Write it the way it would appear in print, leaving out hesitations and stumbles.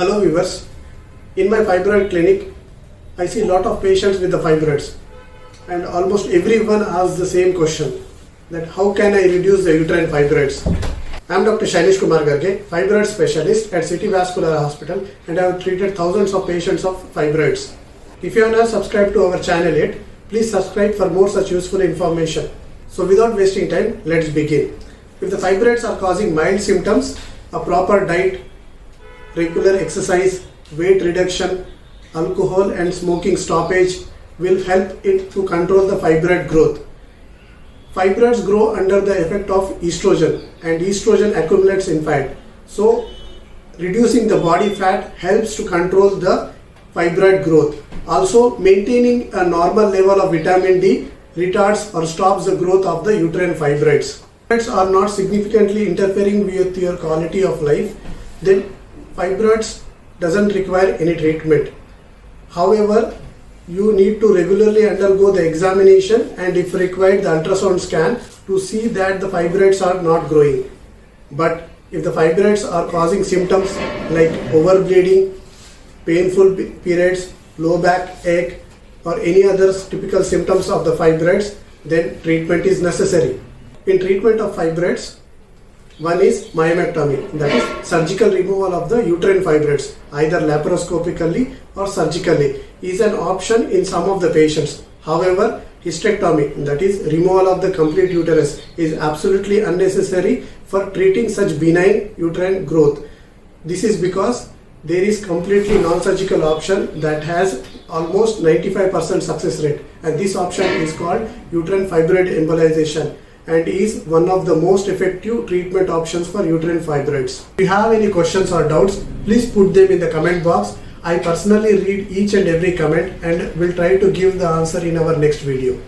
Hello viewers, in my fibroid clinic, I see a lot of patients with the fibroids and almost everyone asks the same question, that how can I reduce the uterine fibroids? I am Dr. Shaileshkumar Garge, fibroid specialist at Citi Vascular Hospital, and I have treated thousands of patients of fibroids. If you have not subscribed to our channel yet, please subscribe for more such useful information. So without wasting time, let's begin. If the fibroids are causing mild symptoms, a proper diet, regular exercise, weight reduction, alcohol and smoking stoppage will help it to control the fibroid growth. Fibroids grow under the effect of estrogen, and estrogen accumulates in fat. So reducing the body fat helps to control the fibroid growth. Also, maintaining a normal level of vitamin D retards or stops the growth of the uterine fibroids. Fibroids are not significantly interfering with your quality of life, then fibroids doesn't require any treatment. However, you need to regularly undergo the examination and if required the ultrasound scan to see that the fibroids are not growing. But if the fibroids are causing symptoms like overbleeding, painful periods, low back ache or any other typical symptoms of the fibroids, then treatment is necessary. In treatment of fibroids, one is myomectomy, that is surgical removal of the uterine fibroids, either laparoscopically or surgically, is an option in some of the patients. However, hysterectomy, that is removal of the complete uterus, is absolutely unnecessary for treating such benign uterine growth. This is because there is completely non-surgical option that has almost 95% success rate, and this option is called uterine fibroid embolization and is one of the most effective treatment options for uterine fibroids. If you have any questions or doubts, please put them in the comment box. I personally read each and every comment and will try to give the answer in our next video.